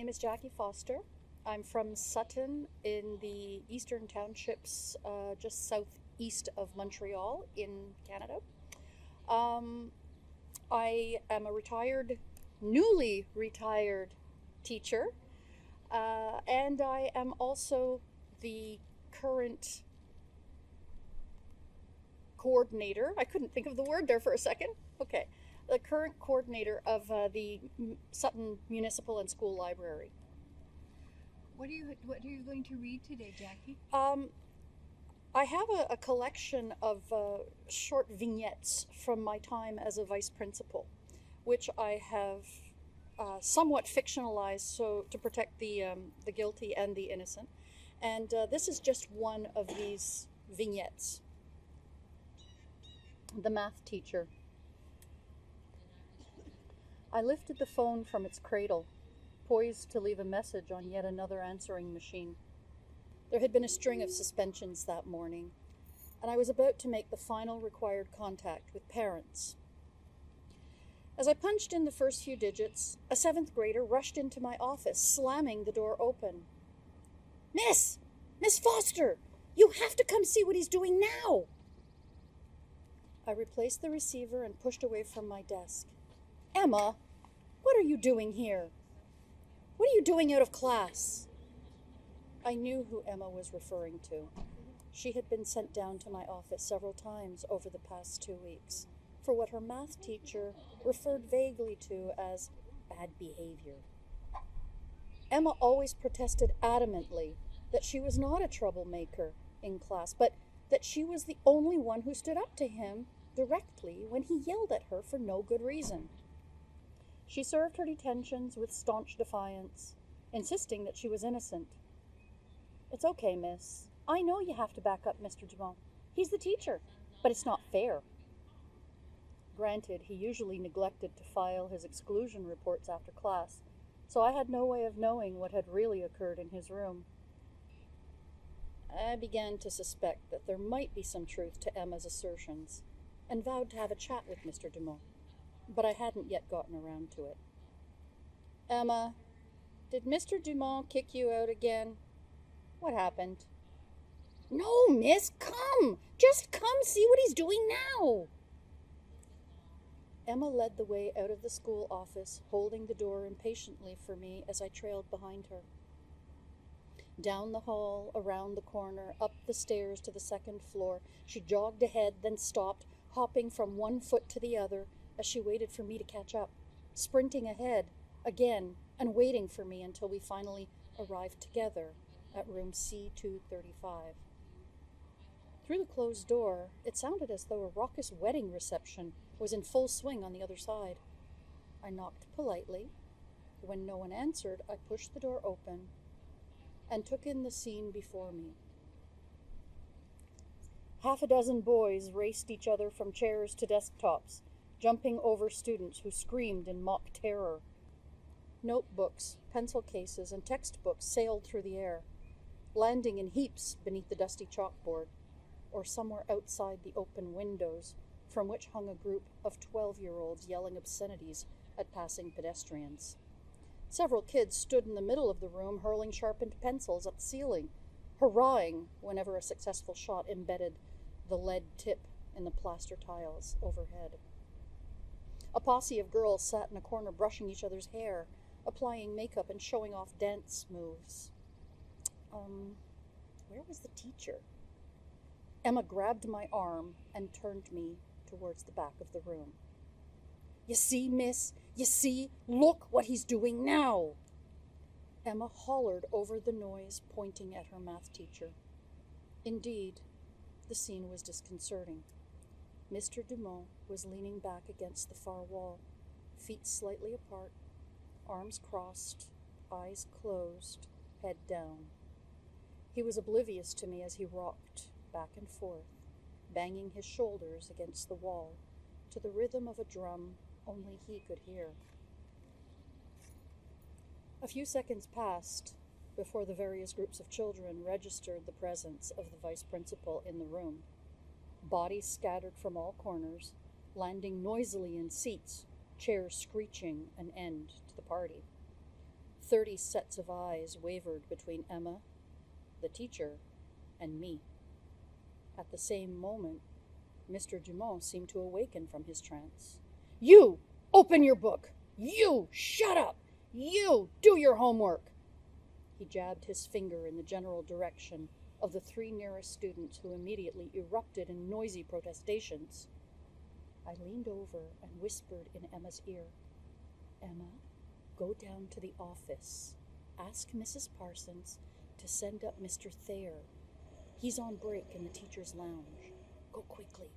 name is Jackie Foster. I'm from Sutton in the Eastern Townships, just southeast of Montreal in Canada. I am a newly retired teacher, and I am also the current coordinator. I couldn't think of the word there for a second. Okay. The current coordinator of the Sutton Municipal and School Library. What are you going to read today, Jackie? I have a collection of short vignettes from my time as a vice principal, which I have somewhat fictionalized so to protect the guilty and the innocent. And this is just one of these vignettes. The math teacher. I lifted the phone from its cradle, poised to leave a message on yet another answering machine. There had been a string of suspensions that morning, and I was about to make the final required contact with parents. As I punched in the first few digits, a 7th grader rushed into my office, slamming the door open. Miss Foster, you have to come see what he's doing now!" I replaced the receiver and pushed away from my desk. "Emma, what are you doing here? What are you doing out of class?" I knew who Emma was referring to. She had been sent down to my office several times over the past 2 weeks for what her math teacher referred vaguely to as bad behavior. Emma always protested adamantly that she was not a troublemaker in class, but that she was the only one who stood up to him directly when he yelled at her for no good reason. She served her detentions with staunch defiance, insisting that she was innocent. "It's okay, miss. I know you have to back up Mr. Dumont. He's the teacher, but it's not fair." Granted, he usually neglected to file his exclusion reports after class, so I had no way of knowing what had really occurred in his room. I began to suspect that there might be some truth to Emma's assertions, and vowed to have a chat with Mr. Dumont, but I hadn't yet gotten around to it. "Emma, did Mr. Dumont kick you out again? What happened?" "No, miss, come! Just come see what he's doing now!" Emma led the way out of the school office, holding the door impatiently for me as I trailed behind her. Down the hall, around the corner, up the stairs to the 2nd floor, she jogged ahead, then stopped, hopping from one foot to the other as she waited for me to catch up, sprinting ahead again and waiting for me until we finally arrived together at room C235. Through the closed door, it sounded as though a raucous wedding reception was in full swing on the other side. I knocked politely. When no one answered, I pushed the door open and took in the scene before me. Half a dozen boys raced each other from chairs to desktops, jumping over students who screamed in mock terror. Notebooks, pencil cases, and textbooks sailed through the air, landing in heaps beneath the dusty chalkboard, or somewhere outside the open windows from which hung a group of 12-year-olds yelling obscenities at passing pedestrians. Several kids stood in the middle of the room hurling sharpened pencils at the ceiling, hurrahing whenever a successful shot embedded the lead tip in the plaster tiles overhead. A posse of girls sat in a corner brushing each other's hair, applying makeup and showing off dance moves. Where was the teacher? Emma grabbed my arm and turned me towards the back of the room. "You see, miss? You see? Look what he's doing now!" Emma hollered over the noise, pointing at her math teacher. Indeed, the scene was disconcerting. Mr. Dumont was leaning back against the far wall, feet slightly apart, arms crossed, eyes closed, head down. He was oblivious to me as he rocked back and forth, banging his shoulders against the wall to the rhythm of a drum only he could hear. A few seconds passed before the various groups of children registered the presence of the vice principal in the room. Bodies scattered from all corners, landing noisily in seats, chairs screeching an end to the party. 30 sets of eyes wavered between Emma, the teacher, and me. At the same moment, Mr. Dumont seemed to awaken from his trance. "You! Open your book! You! Shut up! You! Do your homework!" He jabbed his finger in the general direction of the 3 nearest students, who immediately erupted in noisy protestations. I leaned over and whispered in Emma's ear, "Emma, go down to the office. Ask Mrs. Parsons to send up Mr. Thayer. He's on break in the teacher's lounge. Go quickly."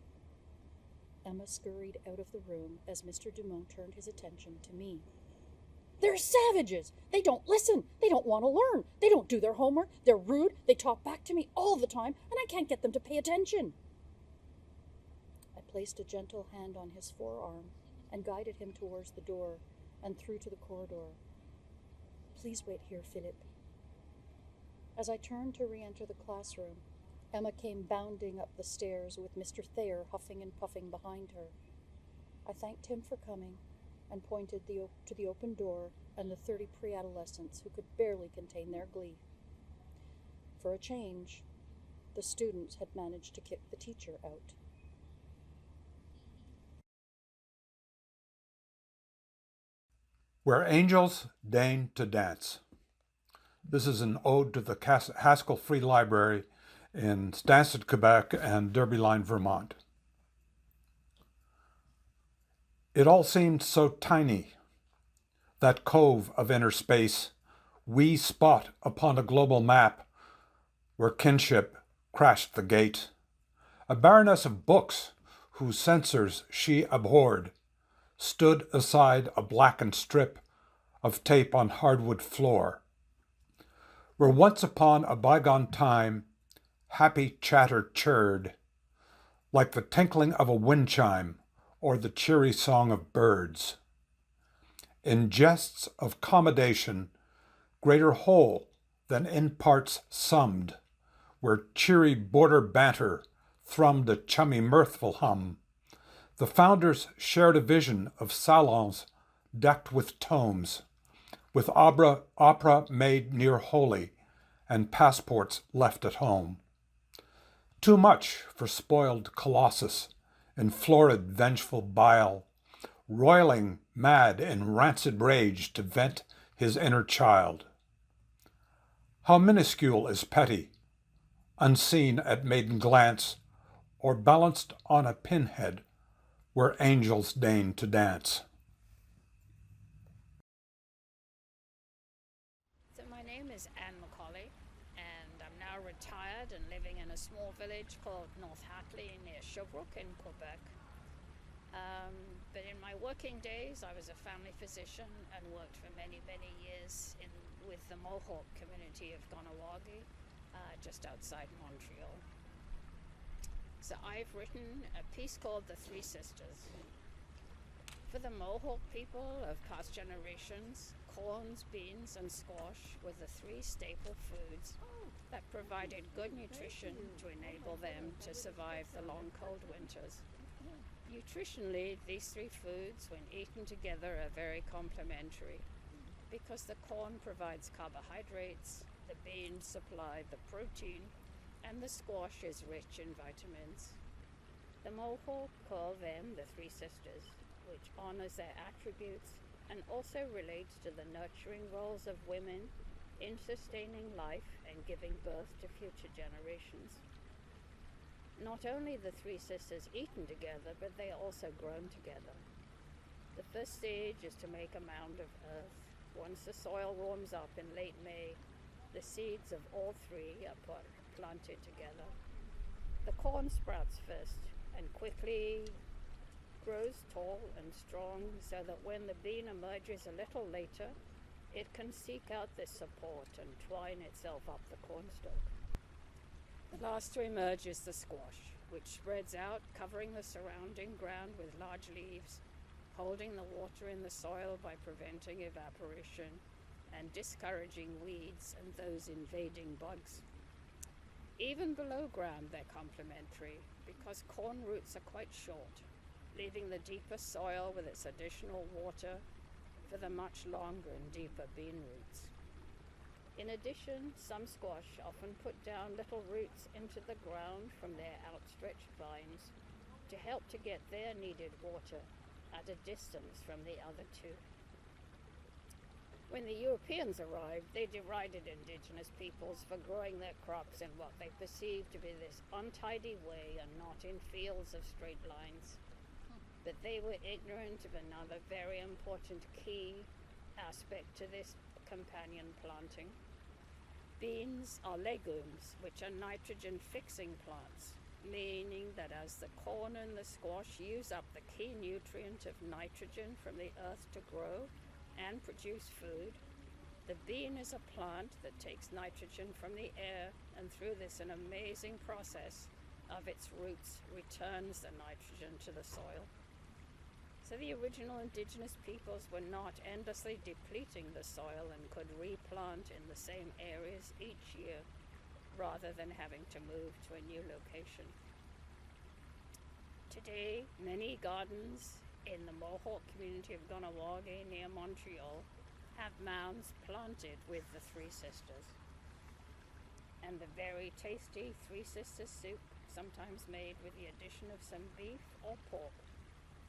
Emma scurried out of the room as Mr. Dumont turned his attention to me. "They're savages! They don't listen! They don't want to learn! They don't do their homework! They're rude! They talk back to me all the time, and I can't get them to pay attention!" I placed a gentle hand on his forearm and guided him towards the door and through to the corridor. "Please wait here, Philip." As I turned to re-enter the classroom, Emma came bounding up the stairs with Mr. Thayer huffing and puffing behind her. I thanked him for coming and pointed to the open door and the 30 pre-adolescents who could barely contain their glee. For a change, the students had managed to kick the teacher out. Where Angels Deign to Dance. This is an ode to the Haskell Free Library in Stansted, Quebec, and Derby Line, Vermont. It all seemed so tiny, that cove of inner space, wee spot upon a global map where kinship crashed the gate. A baroness of books whose censors she abhorred stood aside a blackened strip of tape on hardwood floor, where once upon a bygone time happy chatter chirred, like the tinkling of a wind chime or the cheery song of birds. In jests of accommodation, greater whole than in parts summed, where cheery border banter thrummed a chummy mirthful hum, the founders shared a vision of salons decked with tomes, with opera made near holy, and passports left at home. Too much for spoiled Colossus in florid vengeful bile, roiling mad in rancid rage to vent his inner child. How minuscule is petty, unseen at maiden glance, or balanced on a pinhead where angels deign to dance. So my name is Anne Macaulay, and I'm now retired and living in a small village called North Hatley near Sherbrooke in Quebec. But in my working days, I was a family physician and worked for many, many years with the Mohawk community of Kahnawake, just outside Montreal. So I've written a piece called The Three Sisters. For the Mohawk people of past generations, corns, beans, and squash were the 3 staple foods that provided good nutrition to enable them to survive the long, cold winters. Nutritionally, these 3 foods, when eaten together, are very complementary because the corn provides carbohydrates, the beans supply the protein, and the squash is rich in vitamins. The Mohawk call them the Three Sisters, which honors their attributes and also relates to the nurturing roles of women in sustaining life and giving birth to future generations. Not only the 3 sisters eaten together, but they are also grown together. The first stage is to make a mound of earth. Once the soil warms up in late May, the seeds of all 3 are planted together. The corn sprouts first and quickly grows tall and strong so that when the bean emerges a little later, it can seek out this support and twine itself up the cornstalk. The last to emerge is the squash, which spreads out, covering the surrounding ground with large leaves, holding the water in the soil by preventing evaporation and discouraging weeds and those invading bugs. Even below ground, they're complementary because corn roots are quite short, leaving the deeper soil with its additional water for the much longer and deeper bean roots. In addition, some squash often put down little roots into the ground from their outstretched vines to help to get their needed water at a distance from the other two. When the Europeans arrived, they derided indigenous peoples for growing their crops in what they perceived to be this untidy way and not in fields of straight lines. But they were ignorant of another very important key aspect to this companion planting. Beans are legumes, which are nitrogen-fixing plants, meaning that as the corn and the squash use up the key nutrient of nitrogen from the earth to grow and produce food, the bean is a plant that takes nitrogen from the air and through this an amazing process of its roots returns the nitrogen to the soil. So the original indigenous peoples were not endlessly depleting the soil and could replant in the same areas each year rather than having to move to a new location. Today, many gardens in the Mohawk community of Kahnawake near Montreal have mounds planted with the Three Sisters. And the very tasty Three Sisters soup, sometimes made with the addition of some beef or pork,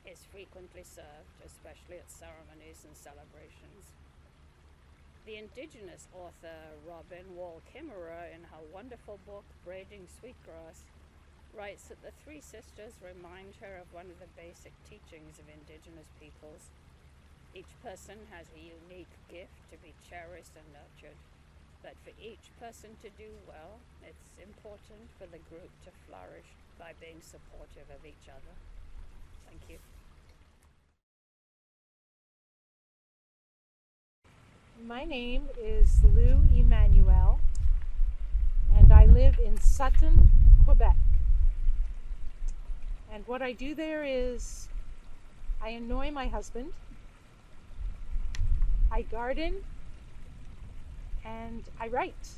is frequently served, especially at ceremonies and celebrations. The Indigenous author Robin Wall Kimmerer, in her wonderful book Braiding Sweetgrass, writes that the Three Sisters remind her of one of the basic teachings of Indigenous peoples. Each person has a unique gift to be cherished and nurtured, but for each person to do well, it's important for the group to flourish by being supportive of each other. Thank you. My name is Lou Emmanuel, and I live in Sutton, Quebec. And what I do there is I annoy my husband, I garden, and I write.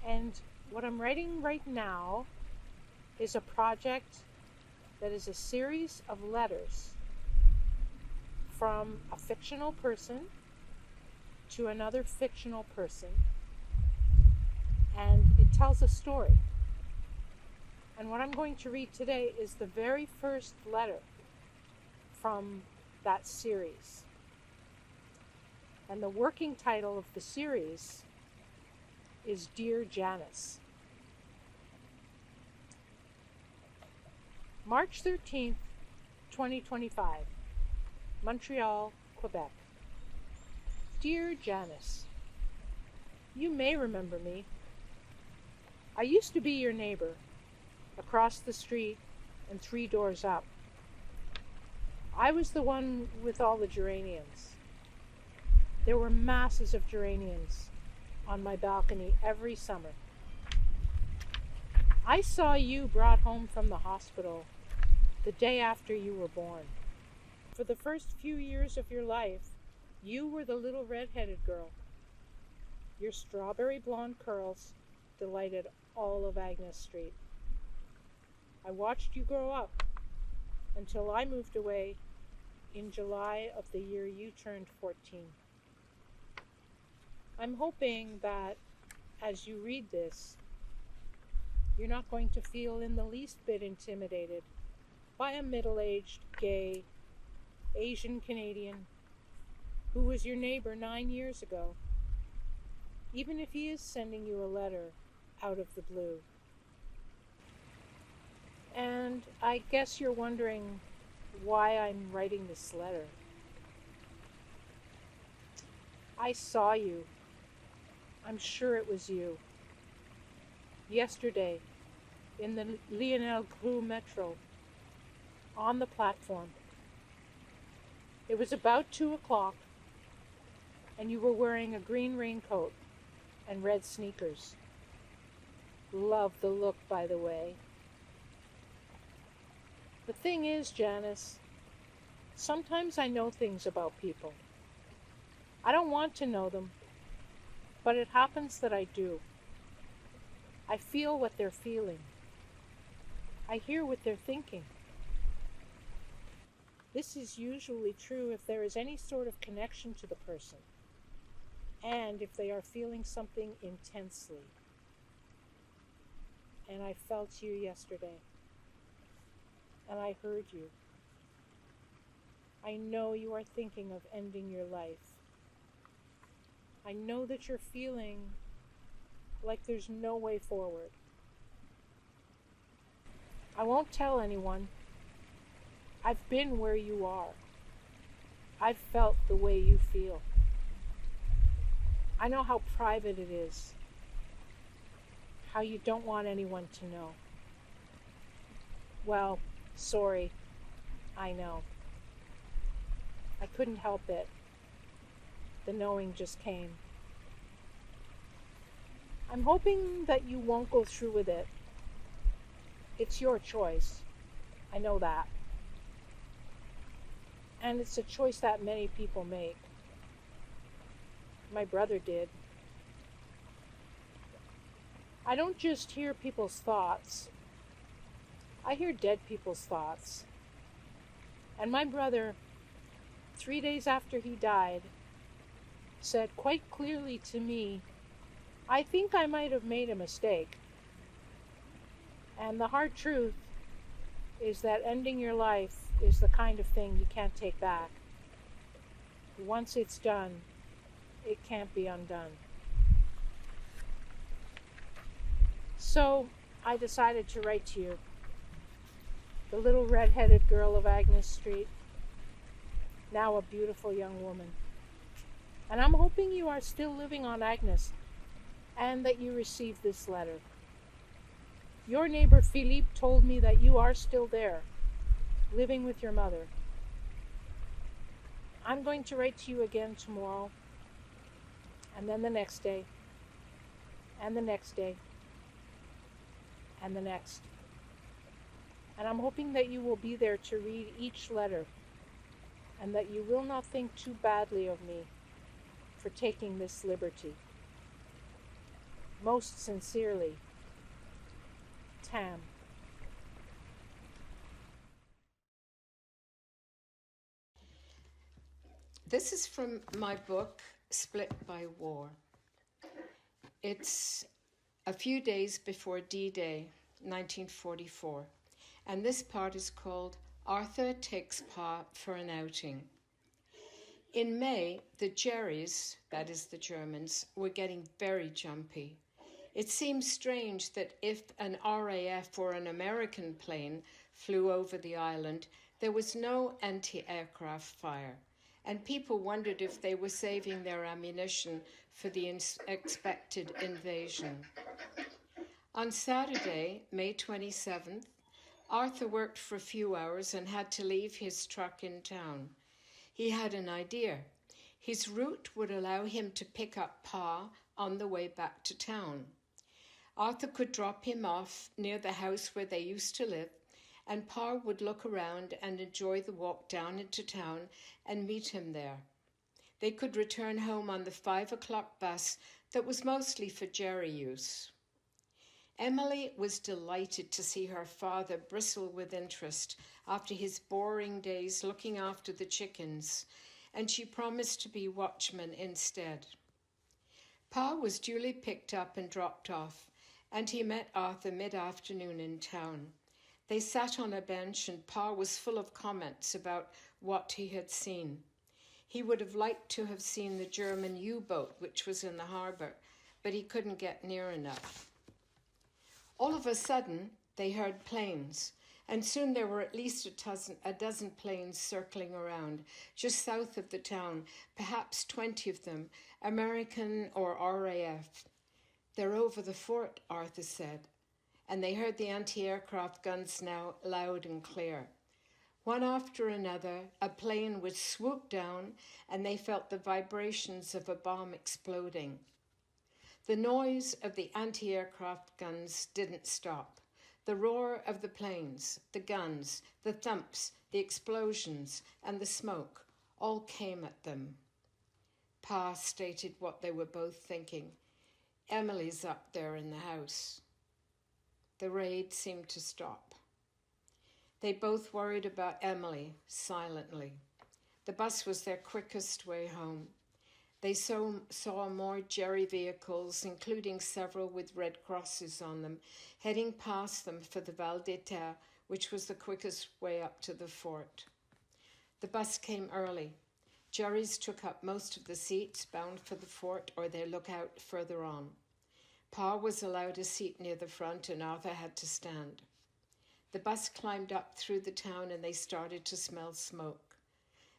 And what I'm writing right now is a project that is a series of letters from a fictional person to another fictional person, and it tells a story. And what I'm going to read today is the very first letter from that series. And the working title of the series is Dear Janice. March 13th, 2025, Montreal, Quebec. Dear Janice, you may remember me. I used to be your neighbor, across the street and 3 doors up. I was the one with all the geraniums. There were masses of geraniums on my balcony every summer. I saw you brought home from the hospital the day after you were born. For the first few years of your life, you were the little red-headed girl. Your strawberry blonde curls delighted all of Agnes Street. I watched you grow up until I moved away in July of the year you turned 14. I'm hoping that as you read this, you're not going to feel in the least bit intimidated by a middle-aged, gay, Asian Canadian who was your neighbor 9 years ago, even if he is sending you a letter out of the blue. And I guess you're wondering why I'm writing this letter. I saw you. I'm sure it was you. Yesterday, in the Lionel Groulx Metro, on the platform. It was about 2 o'clock, and you were wearing a green raincoat and red sneakers. Love the look, by the way. The thing is, Janice, sometimes I know things about people. I don't want to know them, but it happens that I do. I feel what they're feeling. I hear what they're thinking. This is usually true if there is any sort of connection to the person, and if they are feeling something intensely. And I felt you yesterday, and I heard you. I know you are thinking of ending your life. I know that you're feeling like there's no way forward. I won't tell anyone. I've been where you are. I've felt the way you feel. I know how private it is, how you don't want anyone to know. Well, sorry, I know. I couldn't help it. The knowing just came. I'm hoping that you won't go through with it. It's your choice. I know that. And it's a choice that many people make. My brother did. I don't just hear people's thoughts. I hear dead people's thoughts. And my brother, 3 days after he died, said quite clearly to me, I think I might have made a mistake. And the hard truth is that ending your life is the kind of thing you can't take back. Once it's done, it can't be undone. So I decided to write to you, the little red-headed girl of Agnes Street, now a beautiful young woman. And I'm hoping you are still living on Agnes and that you received this letter. Your neighbor Philippe told me that you are still there, living with your mother. I'm going to write to you again tomorrow, and then the next day, and the next day, and the next. And I'm hoping that you will be there to read each letter, and that you will not think too badly of me for taking this liberty. Most sincerely, Tam. This is from my book, Split by War. It's a few days before D-Day, 1944, and this part is called Arthur Takes Pa for an Outing. In May, the Jerrys, that is the Germans, were getting very jumpy. It seemed strange that if an RAF or an American plane flew over the island, there was no anti-aircraft fire, and people wondered if they were saving their ammunition for the expected invasion. On Saturday, May 27th, Arthur worked for a few hours and had to leave his truck in town. He had an idea. His route would allow him to pick up Pa on the way back to town. Arthur could drop him off near the house where they used to live, and Pa would look around and enjoy the walk down into town and meet him there. They could return home on the 5 o'clock bus that was mostly for Jerry use. Emily was delighted to see her father bristle with interest after his boring days looking after the chickens, and she promised to be watchman instead. Pa was duly picked up and dropped off, and he met Arthur mid-afternoon in town. They sat on a bench, and Pa was full of comments about what he had seen. He would have liked to have seen the German U-boat, which was in the harbour, but he couldn't get near enough. All of a sudden, they heard planes, and soon there were at least a dozen planes circling around, just south of the town, perhaps 20 of them, American or RAF. They're over the fort, Arthur said, and they heard the anti-aircraft guns now loud and clear. One after another, a plane would swoop down, and they felt the vibrations of a bomb exploding. The noise of the anti-aircraft guns didn't stop. The roar of the planes, the guns, the thumps, the explosions, and the smoke all came at them. Pa stated what they were both thinking. Emily's up there in the house. The raid seemed to stop. They both worried about Emily, silently. The bus was their quickest way home. They saw more Jerry vehicles, including several with red crosses on them, heading past them for the Val d'État, which was the quickest way up to the fort. The bus came early. Jerry's took up most of the seats, bound for the fort or their lookout further on. Pa was allowed a seat near the front and Arthur had to stand. The bus climbed up through the town and they started to smell smoke.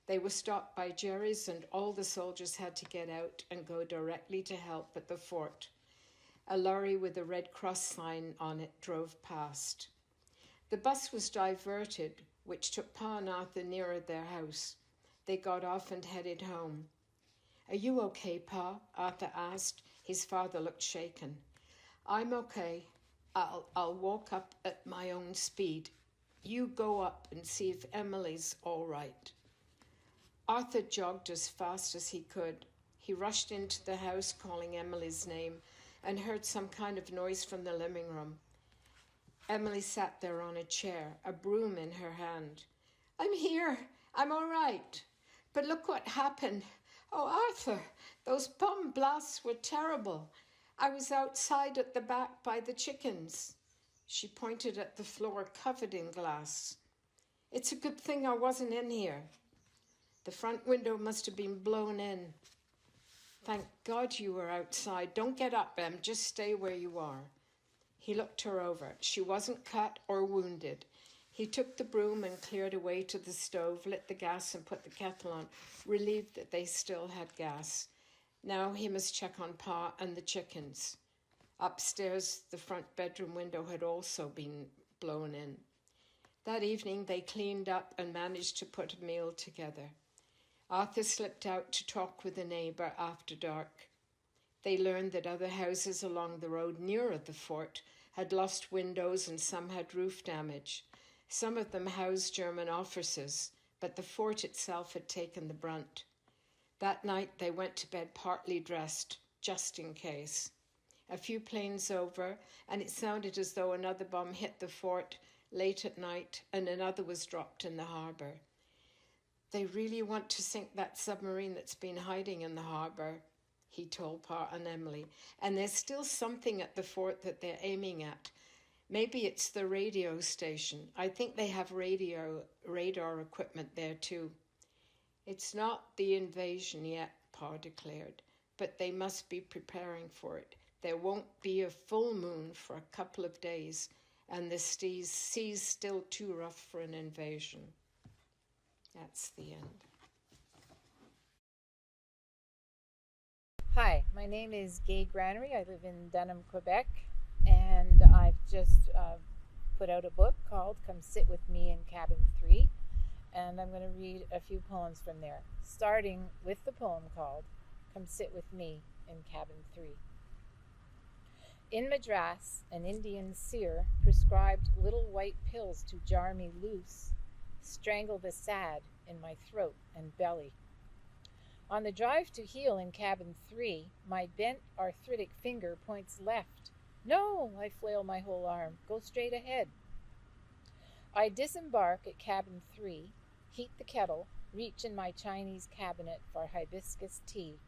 They were stopped by Jerry's and all the soldiers had to get out and go directly to help at the fort. A lorry with a Red Cross sign on it drove past. The bus was diverted, which took Pa and Arthur nearer their house. They got off and headed home. "Are you okay, Pa?" Arthur asked. His father looked shaken. "I'm okay. I'll walk up at my own speed. You go up and see if Emily's all right." Arthur jogged as fast as he could. He rushed into the house calling Emily's name and heard some kind of noise from the living room. Emily sat there on a chair, a broom in her hand. "I'm here. I'm all right. But look what happened. Oh, Arthur, those bomb blasts were terrible. I was outside at the back by the chickens." She pointed at the floor covered in glass. "It's a good thing I wasn't in here. The front window must have been blown in." "Thank God you were outside. Don't get up, Em. Just stay where you are." He looked her over. She wasn't cut or wounded. He took the broom and cleared away to the stove, lit the gas and put the kettle on, relieved that they still had gas. Now he must check on Pa and the chickens. Upstairs, the front bedroom window had also been blown in. That evening they cleaned up and managed to put a meal together. Arthur slipped out to talk with a neighbour after dark. They learned that other houses along the road nearer the fort had lost windows and some had roof damage. Some of them housed German officers, but the fort itself had taken the brunt. That night they went to bed partly dressed, just in case. A few planes over, and it sounded as though another bomb hit the fort late at night and another was dropped in the harbour. "They really want to sink that submarine that's been hiding in the harbour," he told Pa and Emily. "And there's still something at the fort that they're aiming at. Maybe it's the radio station. I think they have radar equipment there too." "It's not the invasion yet," Pa declared, "but they must be preparing for it. There won't be a full moon for a couple of days, and the sea's still too rough for an invasion." That's the end. Hi, my name is Gay Granary. I live in Dunham, Quebec, and I've just put out a book called Come Sit With Me in Cabin 3, and I'm going to read a few poems from there, starting with the poem called Come Sit With Me in Cabin 3. In Madras, an Indian seer prescribed little white pills to jar me loose, strangle the sad in my throat and belly. On the drive to heel in cabin 3, my bent arthritic finger points left. "No," I flail my whole arm, "go straight ahead." I disembark at cabin 3, heat the kettle, reach in my Chinese cabinet for hibiscus tea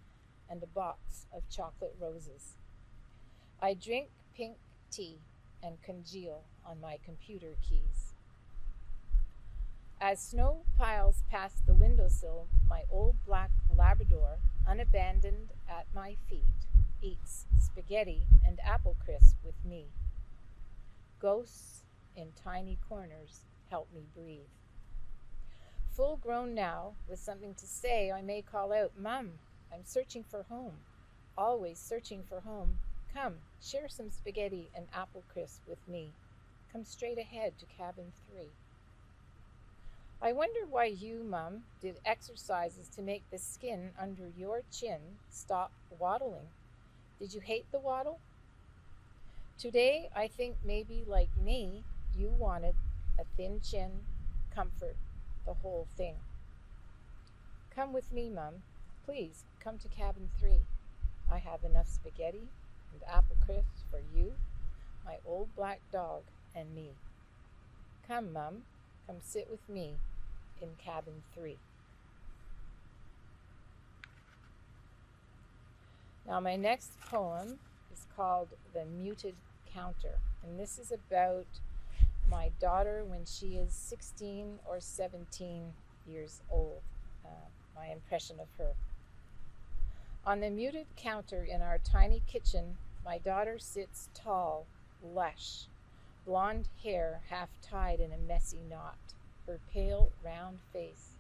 and a box of chocolate roses. I drink pink tea and congeal on my computer keys. As snow piles past the windowsill, my old black Labrador, unabandoned at my feet, eats spaghetti and apple crisp with me. Ghosts in tiny corners help me breathe. Full grown now, with something to say, I may call out, "Mum, I'm searching for home, always searching for home. Come, share some spaghetti and apple crisp with me. Come straight ahead to cabin 3. I wonder why you, Mum, did exercises to make the skin under your chin stop waddling. Did you hate the waddle? Today, I think maybe, like me, you wanted a thin chin, comfort, the whole thing. Come with me, Mum. Please, come to cabin 3. I have enough spaghetti and apple crisp for you, my old black dog, and me. Come, Mum. Come sit with me in cabin 3. Now my next poem is called The Muted Counter, and this is about my daughter when she is 16 or 17 years old, my impression of her. On the muted counter in our tiny kitchen, my daughter sits tall, lush, blonde hair half tied in a messy knot, her pale, round face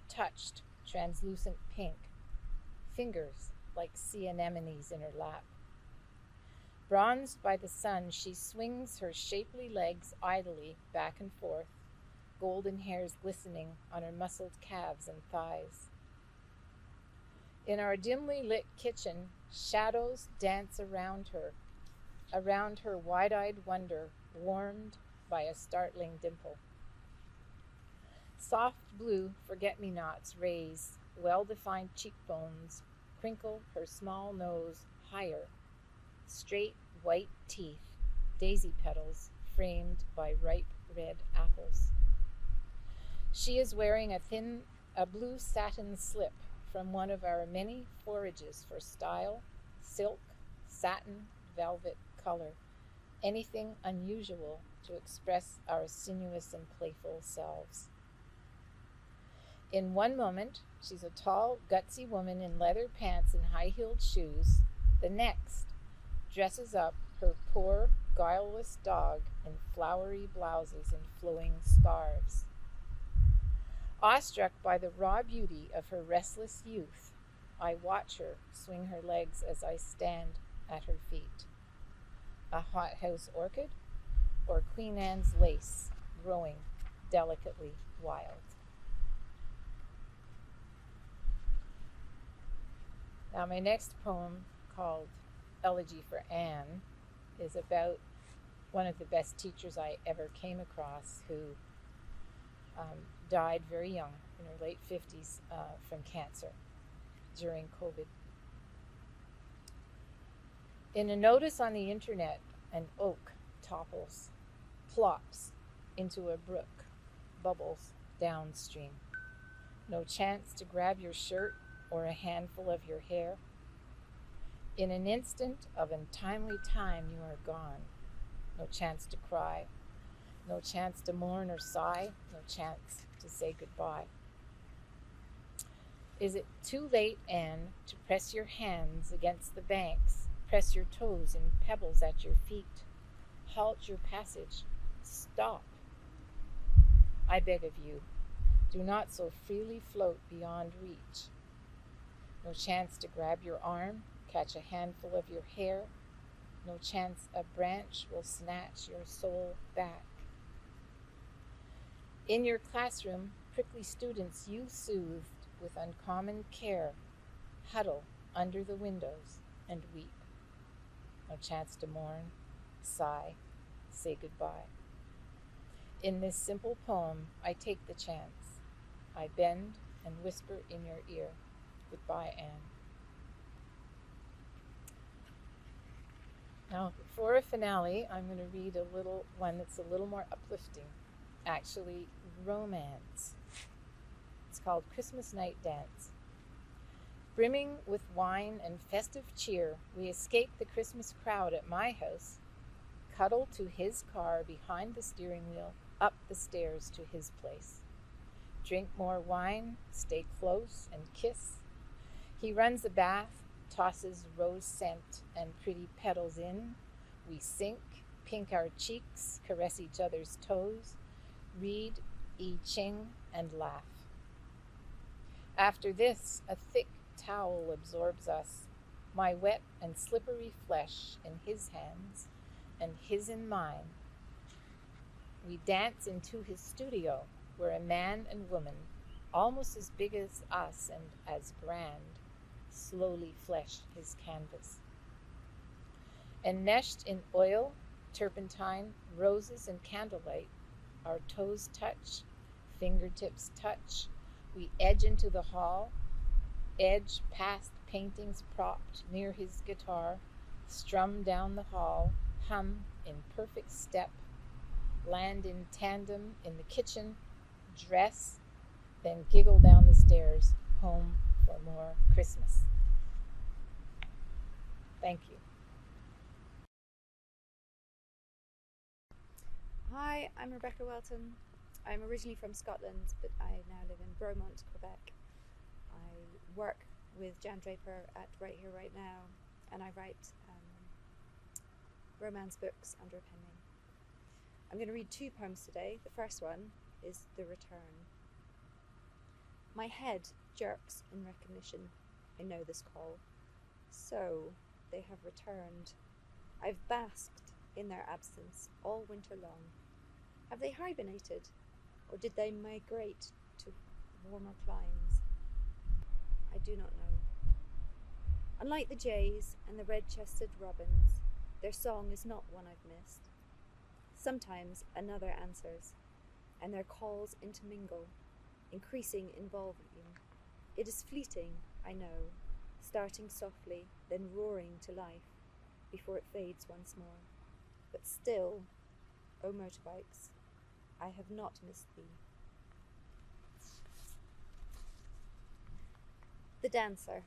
touched translucent pink, fingers like sea anemones in her lap. Bronzed by the sun, she swings her shapely legs idly back and forth, golden hairs glistening on her muscled calves and thighs. In our dimly lit kitchen, shadows dance around her wide-eyed wonder, warmed by a startling dimple. Soft blue forget-me-nots raise well-defined cheekbones, crinkle her small nose higher, straight white teeth, daisy petals framed by ripe red apples. She is wearing a blue satin slip from one of our many forages for style, silk, satin, velvet, color, anything unusual to express our sinuous and playful selves. In one moment, she's a tall, gutsy woman in leather pants and high-heeled shoes. The next, dresses up her poor, guileless dog in flowery blouses and flowing scarves. Awestruck by the raw beauty of her restless youth, I watch her swing her legs as I stand at her feet. A hothouse orchid or Queen Anne's lace growing delicately wild. Now my next poem, called Elegy for Anne, is about one of the best teachers I ever came across, who died very young, in her late 50s, from cancer during COVID. In a notice on the internet, an oak topples, plops into a brook, bubbles downstream. No chance to grab your shirt or a handful of your hair. In an instant of untimely time, you are gone. No chance to cry, no chance to mourn or sigh, no chance to say goodbye. Is it too late, Anne, to press your hands against the banks, press your toes in pebbles at your feet, halt your passage, stop? I beg of you, do not so freely float beyond reach. No chance to grab your arm, catch a handful of your hair. No chance a branch will snatch your soul back. In your classroom, prickly students you soothed with uncommon care huddle under the windows and weep. No chance to mourn, sigh, say goodbye. In this simple poem, I take the chance. I bend and whisper in your ear, goodbye, Anne. Now, for a finale, I'm going to read a little one that's a little more uplifting, actually romance. It's called Christmas Night Dance. Brimming with wine and festive cheer, we escape the Christmas crowd at my house, cuddle to his car behind the steering wheel, up the stairs to his place. Drink more wine, stay close, and kiss. He runs a bath, tosses rose scent and pretty petals in. We sink, pink our cheeks, caress each other's toes, read I Ching, and laugh. After this, a thick towel absorbs us, my wet and slippery flesh in his hands and his in mine. We dance into his studio, where a man and woman, almost as big as us and as grand, slowly flesh his canvas. Enmeshed in oil, turpentine, roses, and candlelight, our toes touch, fingertips touch. We edge into the hall, edge past paintings propped near his guitar, strum down the hall, hum in perfect step, land in tandem in the kitchen, dress, then giggle down the stairs home for more Christmas. Thank you. Hi, I'm Rebecca Welton. I'm originally from Scotland, but I now live in Bromont, Quebec. I work with Jan Draper at Right Here, Right Now, and I write romance books under a pen name. I'm going to read 2 poems today. The first one is The Return. My head jerks in recognition. I know this call. So, they have returned. I've basked in their absence all winter long. Have they hibernated, or did they migrate to warmer climes? I do not know. Unlike the jays and the red-chested robins, their song is not one I've missed. Sometimes another answers, and their calls intermingle, increasing in volume. It is fleeting, I know, starting softly, then roaring to life, before it fades once more. But still, O motorbikes, I have not missed thee. The Dancer.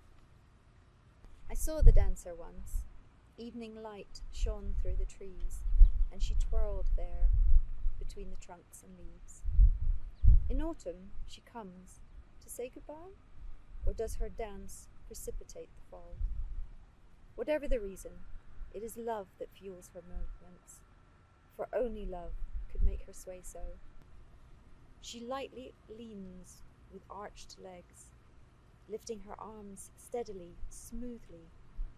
I saw the dancer once. Evening light shone through the trees, and she twirled there between the trunks and leaves. In autumn she comes to say goodbye, or does her dance precipitate the fall? Whatever the reason, it is love that fuels her movements, for only love could make her sway so. She lightly leans with arched legs, lifting her arms steadily, smoothly,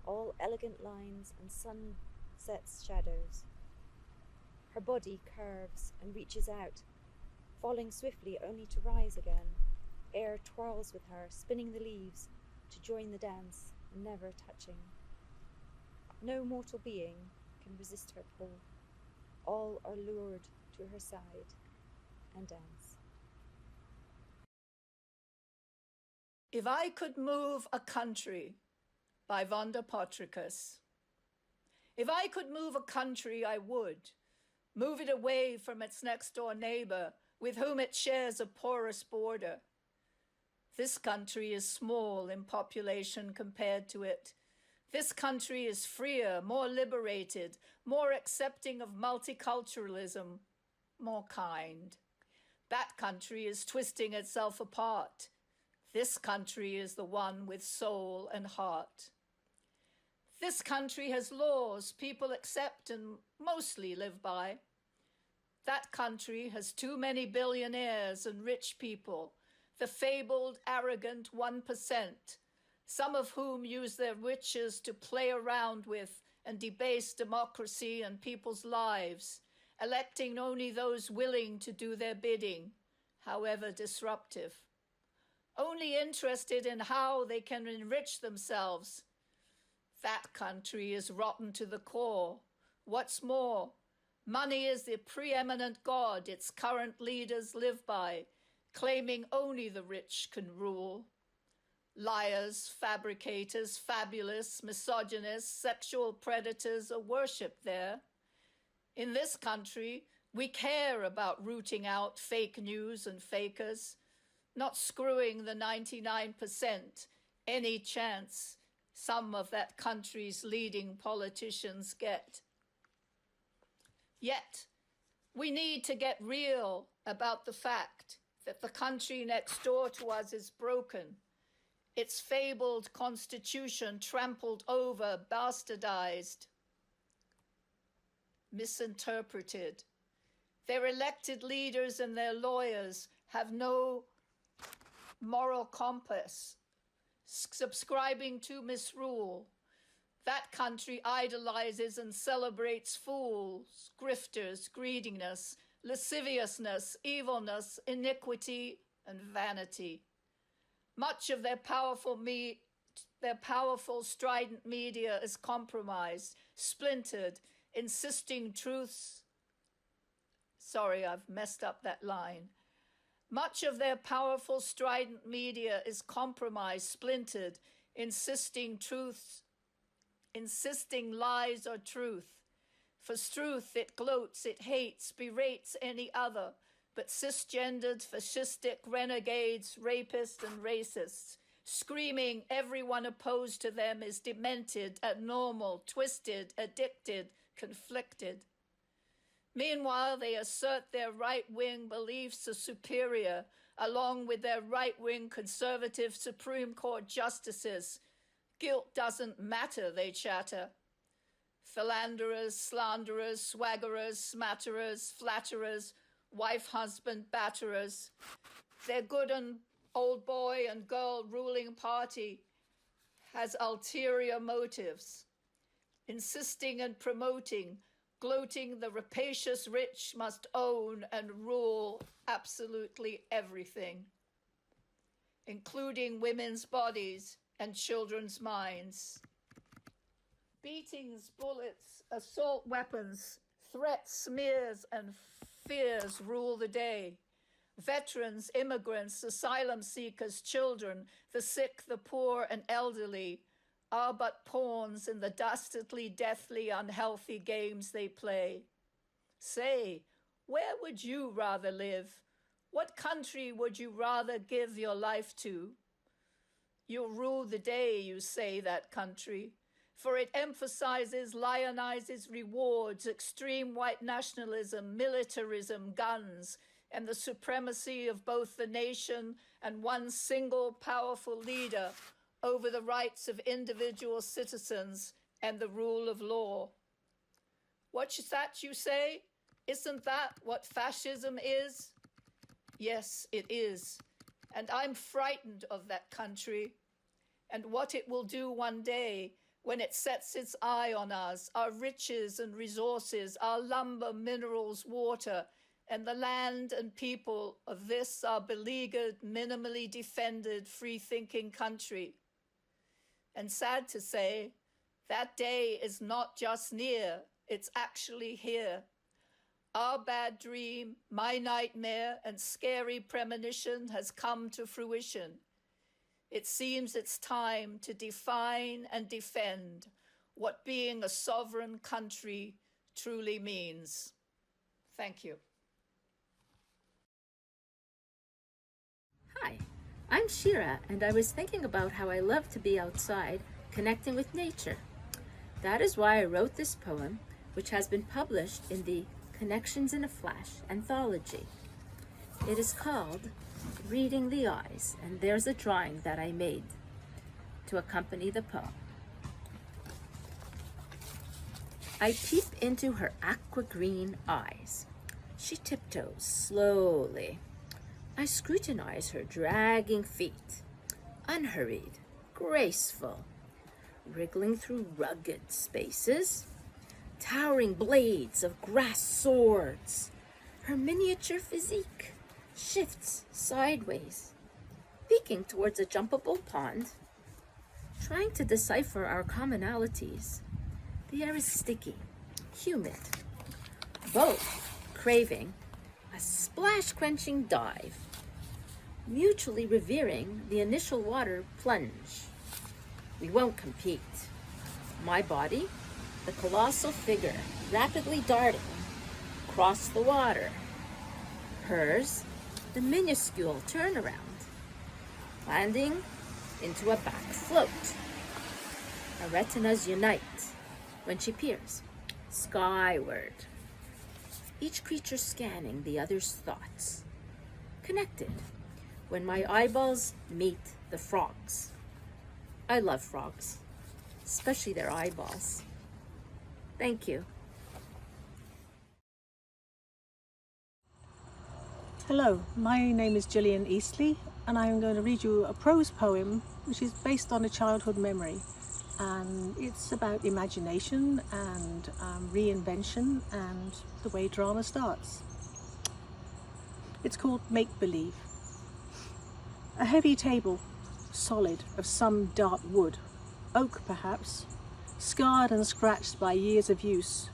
all elegant lines and sunset's shadows. Her body curves and reaches out, falling swiftly only to rise again. Air twirls with her, spinning the leaves to join the dance, never touching. No mortal being can resist her pull. All are lured to her side and dance. If I Could Move a Country by Vonda Potricus. If I could move a country, I would. Move it away from its next-door neighbor, with whom it shares a porous border. This country is small in population compared to it. This country is freer, more liberated, more accepting of multiculturalism, more kind. That country is twisting itself apart. This country is the one with soul and heart. This country has laws people accept and mostly live by. That country has too many billionaires and rich people, the fabled, arrogant 1%, some of whom use their riches to play around with and debase democracy and people's lives, electing only those willing to do their bidding, however disruptive. Only interested in how they can enrich themselves. That country is rotten to the core. What's more, money is the preeminent god its current leaders live by, claiming only the rich can rule. Liars, fabricators, fabulous, misogynists, sexual predators are worshipped there. In this country, we care about rooting out fake news and fakers, not screwing the 99% any chance some of that country's leading politicians get. Yet, we need to get real about the fact that the country next door to us is broken, its fabled constitution trampled over, bastardized, misinterpreted. Their elected leaders and their lawyers have no moral compass, subscribing to misrule. That country idolizes and celebrates fools, grifters, greediness, lasciviousness, evilness, iniquity, and vanity. Much of their powerful strident media is compromised, splintered, insisting truths. Sorry, I've messed up that line. Much of their powerful strident media is compromised, splintered, insisting lies or truth. For truth it gloats, it hates, berates any other, but cisgendered, fascistic renegades, rapists, and racists, screaming everyone opposed to them is demented, abnormal, twisted, addicted, conflicted. Meanwhile, they assert their right-wing beliefs are superior, along with their right-wing conservative Supreme Court justices. Guilt doesn't matter, they chatter. Philanderers, slanderers, swaggerers, smatterers, flatterers, wife-husband batterers. Their good and old boy and girl ruling party has ulterior motives, insisting and promoting, gloating the rapacious rich must own and rule absolutely everything, including women's bodies and children's minds. Beatings, bullets, assault weapons, threats, smears, and fears rule the day. Veterans, immigrants, asylum seekers, children, the sick, the poor, and elderly are but pawns in the dastardly, deathly, unhealthy games they play. Say, where would you rather live? What country would you rather give your life to? You'll rule the day, you say, that country, for it emphasizes, lionizes, rewards extreme white nationalism, militarism, guns, and the supremacy of both the nation and one single powerful leader over the rights of individual citizens and the rule of law. What's that you say? Isn't that what fascism is? Yes, it is. And I'm frightened of that country and what it will do one day when it sets its eye on us, our riches and resources, our lumber, minerals, water, and the land and people of this, our beleaguered, minimally defended, free-thinking country. And sad to say, that day is not just near, it's actually here. Our bad dream, my nightmare, and scary premonition has come to fruition. It seems it's time to define and defend what being a sovereign country truly means. Thank you. Hi, I'm Shira, and I was thinking about how I love to be outside, connecting with nature. That is why I wrote this poem, which has been published in the Connections in a Flash anthology. It is called Reading the Eyes, and there's a drawing that I made to accompany the poem. I peep into her aqua green eyes. She tiptoes slowly. I scrutinize her dragging feet, unhurried, graceful, wriggling through rugged spaces, towering blades of grass swords. Her miniature physique shifts sideways, peeking towards a jumpable pond, trying to decipher our commonalities. The air is sticky, humid, both craving a splash-quenching dive, mutually revering the initial water plunge. We won't compete. My body, the colossal figure rapidly darting across the water. Hers, the minuscule turnaround, landing into a back float. Our retinas unite when she peers skyward, each creature scanning the other's thoughts, connected when my eyeballs meet the frogs. I love frogs, especially their eyeballs. Thank you. Hello, my name is Gillian Eastley, and I'm going to read you a prose poem which is based on a childhood memory. And it's about imagination and reinvention and the way drama starts. It's called Make Believe. A heavy table, solid, of some dark wood, oak perhaps, scarred and scratched by years of use,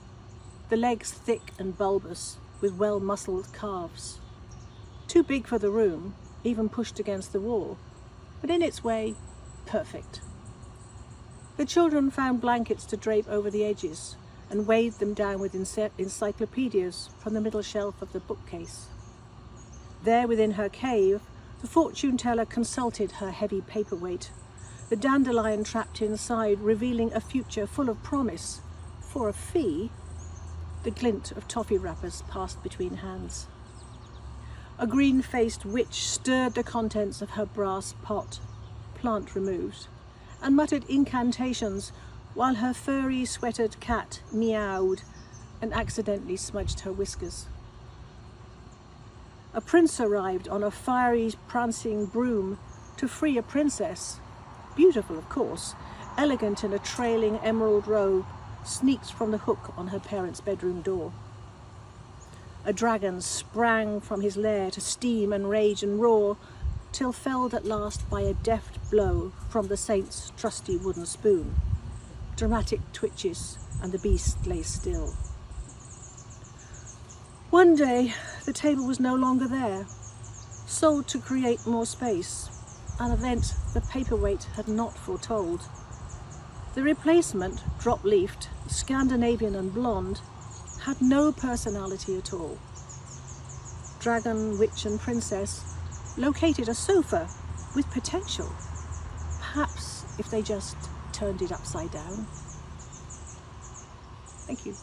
the legs thick and bulbous with well-muscled calves. Too big for the room, even pushed against the wall, but in its way, perfect. The children found blankets to drape over the edges and weighed them down with encyclopedias from the middle shelf of the bookcase. There within her cave, the fortune teller consulted her heavy paperweight, the dandelion trapped inside revealing a future full of promise. For a fee, the glint of toffee wrappers passed between hands. A green-faced witch stirred the contents of her brass pot, plant removed, and muttered incantations while her furry, sweatered cat meowed and accidentally smudged her whiskers. A prince arrived on a fiery, prancing broom to free a princess, beautiful of course, elegant in a trailing emerald robe, sneaked from the hook on her parents' bedroom door. A dragon sprang from his lair to steam and rage and roar, till felled at last by a deft blow from the saint's trusty wooden spoon. Dramatic twitches, and the beast lay still. One day, the table was no longer there, sold to create more space, an event the paperweight had not foretold. The replacement, drop-leafed, Scandinavian and blonde, had no personality at all. Dragon, witch and princess located a sofa with potential, perhaps if they just turned it upside down. Thank you.